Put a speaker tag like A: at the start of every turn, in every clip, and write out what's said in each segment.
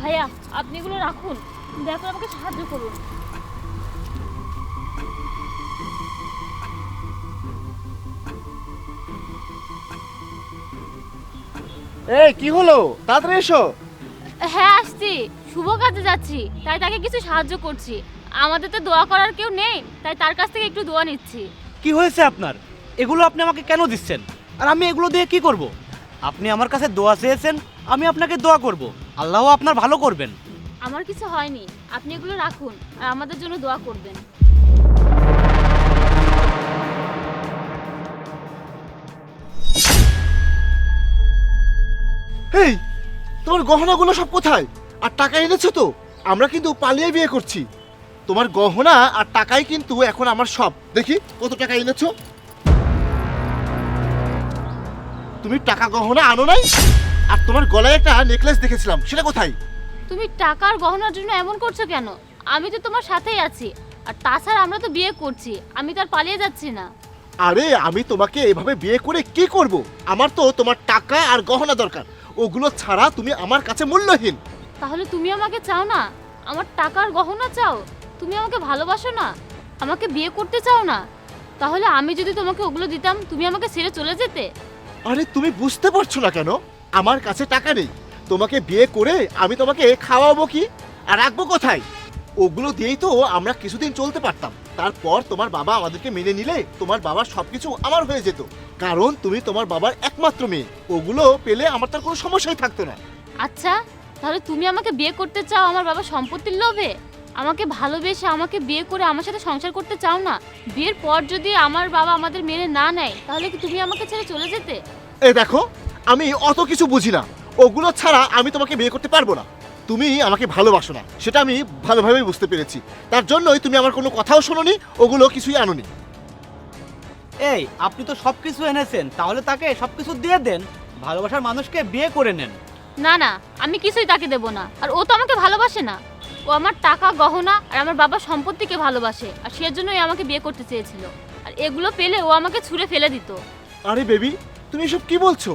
A: ভাইয়া আপনি এগুলো রাখুন, দেখো আমাকে সাহায্য করুন।
B: এই কি হলো, তাড়াতাড়ি এসো।
A: হ্যাঁ আসছি, শুভ কাজে যাচ্ছি, তাই তাকে কিছু সাহায্য করছি। আমাদের তো দোয়া করার কেউ নেই, তাই তার কাছ থেকে একটু দোয়া নিচ্ছি।
C: কি হয়েছে আপনার? এগুলো আপনি আমাকে কেন দিচ্ছেন? আর আমি এগুলো দিয়ে কি করব? আপনি আমার কাছে দোয়া চেয়েছেন, আমি আপনাকে দোয়া করব। আল্লাহ আপনার ভালো করবেন।
A: আমার কিছু হয়নি, আপনি এগুলো রাখুন আর আমাদের জন্য দোয়া করবেন।
B: এই তোমার গহনাগুলো সব কোথায়? আর টাকা এনেছো তো? আমরা কিন্তু পালিয়ে বিয়ে করছি। তোমার গহনা আর টাকাই কিন্তু এখন আমার সব। দেখি কত টাকা এনেছো। তুমি টাকা গহনা আনো নাই? আর তোমার গলায় একটা নেকলেস দেখেছিলাম, সেটা কোথায়?
A: তুমি টাকার গহনার জন্য এমন করছো কেন? আমি তো তোমার সাথেই আছি, আর তাছাড়া আমরা তো বিয়ে করছি, আমি তো আর পালিয়ে যাচ্ছি না।
B: আরে আমি তোমাকে এভাবে বিয়ে করে কি করব? আমার তো তোমার টাকা আর গহনা দরকার। ওগুলো ছাড়া তুমি আমার কাছে মূল্যহীন।
A: তাহলে তুমি আমাকে চাও না? আমার টাকার গহনা চাও? তুমি আমাকে ভালোবাসো না? আমাকে বিয়ে করতে চাও না? তাহলে আমি যদি তোমাকে ওগুলো দিতাম, তুমি আমাকে ছেড়ে চলে যেতে?
B: আরে তুমি বুঝতে পারছো না কেন? আমার কাছে টাকা নেই। তোমাকে বিয়ে করে আমি তোমাকে খাওয়াবো কি আর রাখবো কোথায়? ওগুলো দিয়েই তো আমরা কিছুদিন চলতে পারতাম। তারপর তোমার বাবা আমাদেরকে মেনে নিলে তোমার বাবার সবকিছু আমার হয়ে যেত। কারণ তুমি তোমার বাবার একমাত্র মেয়ে। ওগুলো পেলে আমার তার কোনো সমস্যাই থাকতো না।
A: আচ্ছা, তাহলে তুমি আমাকে বিয়ে করতে চাও আমার বাবার সম্পত্তির লোভে? আমাকে ভালোবেসে আমাকে বিয়ে করে আমার সাথে সংসার করতে চাও না? বিয়ের পর যদি আমার বাবা আমাদের মেনে না নেয়, তাহলে কি তুমি আমাকে ছেড়ে চলে যেতে?
B: এই দেখো, আমি অত কিছু বুঝি না। ওগুলো ছাড়া আমি তোমাকে বিয়ে করতে পারবো না। তুমি আমাকে ভালোবাসো না, সেটা আমি ভালোভাবেই বুঝতে পেরেছি। তার জন্যই তুমি আমার কোনো কথাও শোনোনি, ওগুলো কিছুই আনোনি।
C: এই আপনি তো সব কিছু এনেছেন, তাহলে তাকে সব কিছু দিয়ে দেন। ভালোবাসার মানুষকে বিয়ে করে নেন।
A: না না, আমি কিছুই তাকে দেব না। আর ও তো আমাকে ভালোবাসে না। ও আমার টাকা গহনা আর আমার বাবার সম্পত্তিকে ভালোবাসে, আর সেজন্যই আমাকে বিয়ে করতে চেয়েছিল। আর এগুলো পেলে ও আমাকে ছুঁড়ে ফেলে দিত।
B: আরে বেবি, তুমি এসব কি বলছো?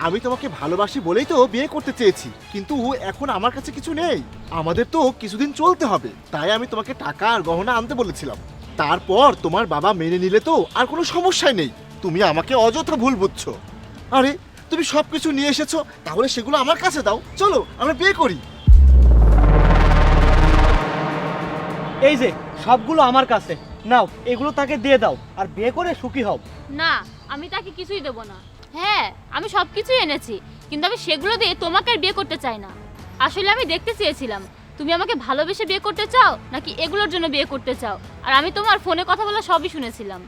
B: আমি তোমাকে ভালোবাসি বলেই তো বিয়ে করতে চেয়েছি, কিন্তু এখন আমার কাছে কিছু নেই। আমাদের তো কিছুদিন চলতে হবে, তাই আমি তোমাকে টাকা আর গহনা আনতে বলেছিলাম। তারপর তোমার বাবা মেনে নিলে তো আর কোনো সমস্যাই নেই। তুমি আমাকে অযথা ভুল বুঝছো। আরে তুমি সব কিছু নিয়ে এসেছো, তাহলে সেগুলো আমার কাছে দাও। চলো আমরা বিয়ে করি।
C: এই যে সবগুলো আমার কাছে নাও, এগুলো তাকে দিয়ে দাও আর বিয়ে করে সুখী হও।
A: না, আমি তাকে কিছুই দেব না। হ্যাঁ, আমি সব কিছুই এনেছি, কিন্তু আমি সেগুলো দিয়ে তোমাকে আর বিয়ে করতে চাই না। আসলে আমি দেখতে চেয়েছিলাম তুমি আমাকে ভালোবেসে বিয়ে করতে চাও নাকি এগুলোর জন্য বিয়ে করতে চাও। আর আমি তোমার ফোনে কথা বলা সবই শুনেছিলাম।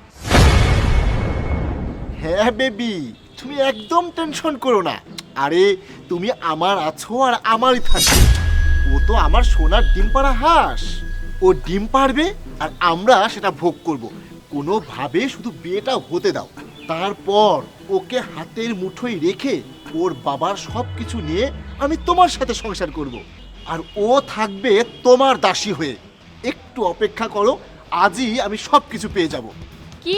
B: হ্যাঁ বেবি, তুমি একদম টেনশন করো না। আরে তুমি আমার আছো আর আমারই থাকবে। ও তো আমার সোনার ডিম পাড়া হাঁস। ও ডিম পারবে আর আমরা সেটা ভোগ করব। কোনোভাবে শুধু বিয়েটা হতে দাও। তারপর ওকে হাতের মুঠোয় রেখে ওর বাবার সব কিছু নিয়ে আমি তোমার সাথে সংসার করব। আর ও থাকবে তোমার দাসী হয়ে। একটু অপেক্ষা করো, আজই আমি সব কিছু পেয়ে যাব।
A: কি?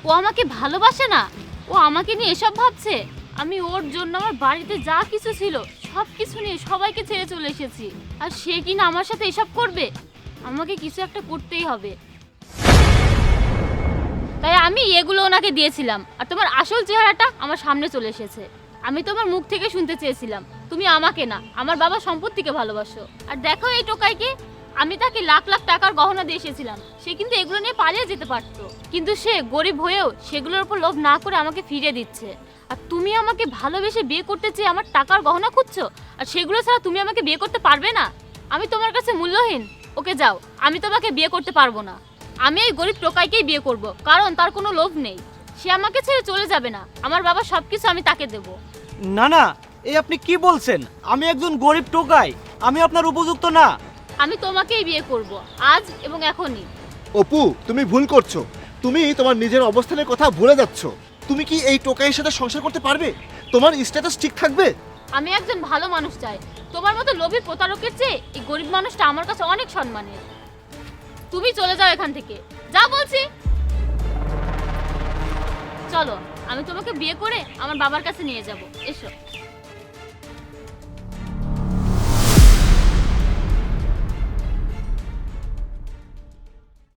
A: ও আমাকে ভালোবাসে না? ও আমাকে নিয়ে এসব ভাবছে? আমি ওর জন্য আমার বাড়িতে যা কিছু ছিল সব কিছু নিয়ে সবাইকে ছেড়ে চলে এসেছি, আর সে কিনা আমার সাথে এসব করবে? আমাকে কিছু একটা করতেই হবে। তাই আমি এগুলো ওনাকে দিয়েছিলাম, আর তোমার আসল চেহারাটা আমার সামনে চলে এসেছে। আমি তোমার মুখ থেকে শুনতে চেয়েছিলাম তুমি আমাকে না, আমার বাবার সম্পত্তিকে ভালোবাসো। আর দেখো এই টোকাইকে, আমি তাকে লাখ লাখ টাকার গহনা দিয়ে এসেছিলাম। সে কিন্তু এগুলো নিয়ে পালিয়ে যেতে পারতো, কিন্তু সে গরিব হয়েও সেগুলোর উপর লোভ না করে আমাকে ফিরিয়ে দিচ্ছে। আর তুমি আমাকে ভালোবেসে বিয়ে করতে চেয়ে আমার টাকার গহনা খুঁজছো, আর সেগুলো ছাড়া তুমি আমাকে বিয়ে করতে পারবে না? আমি তোমার কাছে মূল্যহীন? ওকে যাও, আমি তোমাকে বিয়ে করতে পারবো না। আমি এই গরিব টোকাইকেই বিয়ে করব, কারণ তার কোনো লোভ নেই। সে আমাকে ছেড়ে চলে যাবে না। আমার বাবা সবকিছু আমি তাকে দেব।
C: না না, এই আপনি কি বলছেন? আমি একজন গরিব টোকাই, আমি আপনার উপযুক্ত না।
A: আমি তোমাকেই বিয়ে করব, আজ এবং এখনই।
B: অপু, তুমি ভুল করছো। তুমি তোমার নিজের অবস্থানের কথা ভুলে যাচ্ছ। তুমি কি এই টোকাইয়ের সাথে সংসার করতে পারবে? তোমার স্ট্যাটাস ঠিক থাকবে?
A: আমি একজন ভালো মানুষ চাই। তোমার মতো লোভী প্রতারকের চেয়ে এই গরিব মানুষটা আমার কাছে অনেক সম্মানের। তুমি চলে যাও এখান থেকে, যা বলছি। চলো, আমি তোমাকে বিয়ে করে আমার বাবার কাছে নিয়ে যাব। এসো।